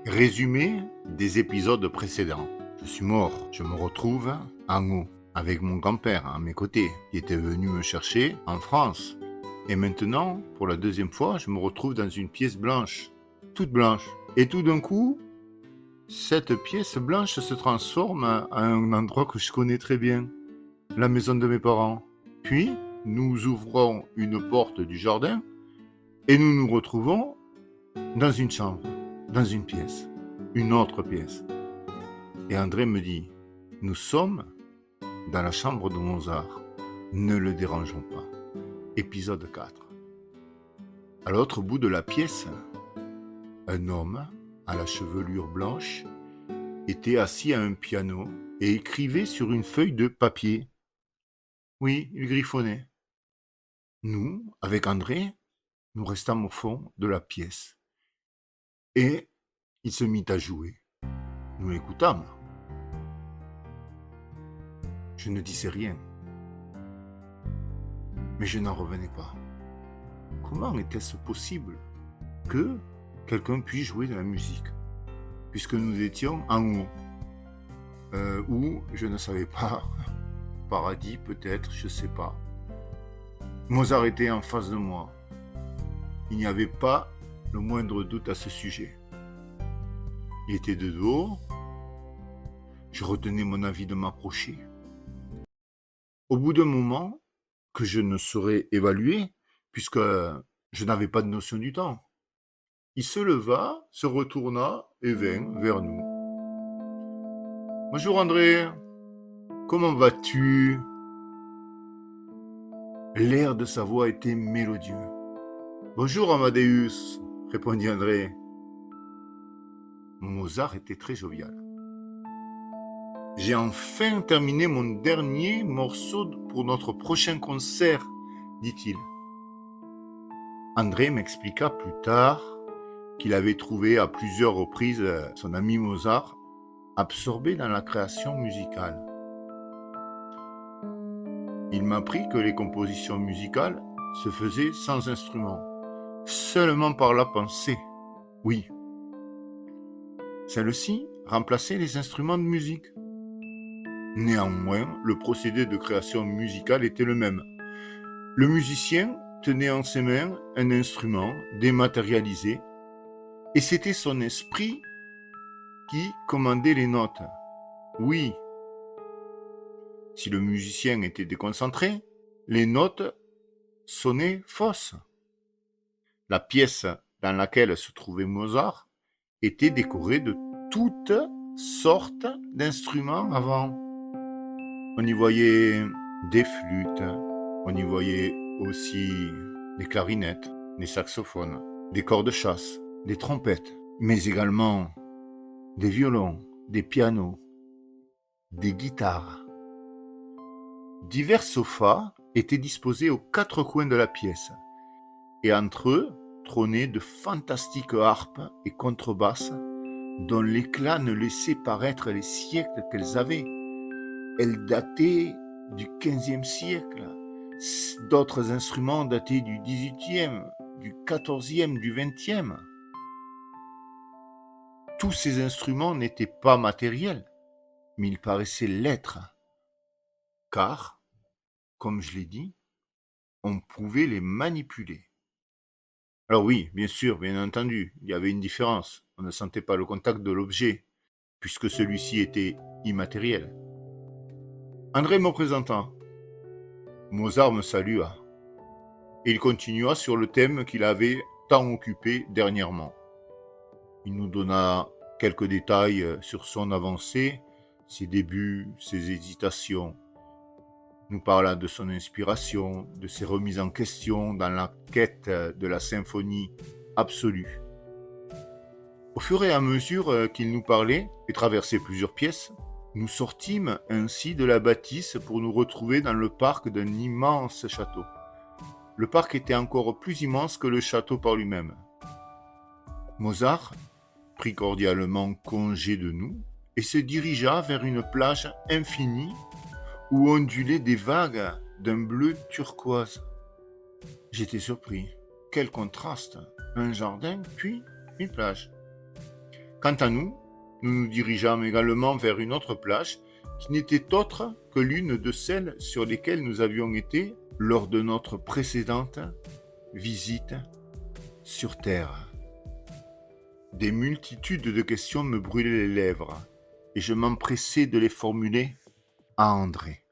Résumé des épisodes précédents. Je suis mort. Je me retrouve en haut, avec mon grand-père à mes côtés, qui était venu me chercher en France. Et maintenant, pour la deuxième fois, je me retrouve dans une pièce blanche, toute blanche. Et tout d'un coup, cette pièce blanche se transforme à un endroit que je connais très bien, la maison de mes parents. Puis, nous ouvrons une porte du jardin et nous nous retrouvons dans une chambre, dans une pièce, une autre pièce. Et André me dit, nous sommes dans la chambre de Mozart. Ne le dérangeons pas. Épisode 4. À l'autre bout de la pièce, un homme à la chevelure blanche était assis à un piano et écrivait sur une feuille de papier. Oui, il griffonnait. Nous, avec André, nous restâmes au fond de la pièce. Et il se mit à jouer. Nous l'écoutâmes. Je ne disais rien. Mais je n'en revenais pas. Comment était-ce possible que quelqu'un puisse jouer de la musique, puisque nous étions en haut, où je ne savais pas, paradis peut-être, je ne sais pas. Mozart était en face de moi. Il n'y avait pas le moindre doute à ce sujet. Il était de dos. Je retenais mon avis de m'approcher. Au bout d'un moment, que je ne saurais évaluer, puisque je n'avais pas de notion du temps, il se leva, se retourna et vint vers nous. « Bonjour André, comment vas-tu » L'air de sa voix était mélodieux. « Bonjour Amadeus » répondit André. Mozart était très jovial. « J'ai enfin terminé mon dernier morceau pour notre prochain concert, dit-il. André m'expliqua plus tard qu'il avait trouvé à plusieurs reprises son ami Mozart absorbé dans la création musicale. Il m'apprit que les compositions musicales se faisaient sans instrument, seulement par la pensée. Oui. Celle-ci remplaçait les instruments de musique. Néanmoins, le procédé de création musicale était le même. Le musicien tenait en ses mains un instrument dématérialisé et c'était son esprit qui commandait les notes. Oui. Si le musicien était déconcentré, les notes sonnaient fausses. La pièce dans laquelle se trouvait Mozart était décorée de toutes sortes d'instruments avant. On y voyait des flûtes, on y voyait aussi des clarinettes, des saxophones, des cordes de chasse, des trompettes, mais également des violons, des pianos, des guitares. Divers sofas étaient disposés aux quatre coins de la pièce, et entre eux trônaient de fantastiques harpes et contrebasses dont l'éclat ne laissait paraître les siècles qu'elles avaient. Elles dataient du XVe siècle. D'autres instruments dataient du XVIIIe, du XIVe, du XXe. Tous ces instruments n'étaient pas matériels, mais ils paraissaient l'être, car, comme je l'ai dit, on pouvait les manipuler. Alors oui, bien sûr, bien entendu, il y avait une différence. On ne sentait pas le contact de l'objet, puisque celui-ci était immatériel. André me présenta. Mozart me salua. Et il continua sur le thème qu'il avait tant occupé dernièrement. Il nous donna quelques détails sur son avancée, ses débuts, ses hésitations. Nous parla de son inspiration, de ses remises en question dans la quête de la symphonie absolue. Au fur et à mesure qu'il nous parlait et traversait plusieurs pièces, nous sortîmes ainsi de la bâtisse pour nous retrouver dans le parc d'un immense château. Le parc était encore plus immense que le château par lui-même. Mozart prit cordialement congé de nous et se dirigea vers une plage infinie où ondulaient des vagues d'un bleu turquoise. J'étais surpris. Quel contraste! Un jardin, puis une plage. Quant à nous, nous nous dirigeâmes également vers une autre plage qui n'était autre que l'une de celles sur lesquelles nous avions été lors de notre précédente visite sur Terre. Des multitudes de questions me brûlaient les lèvres et je m'empressais de les formuler à André.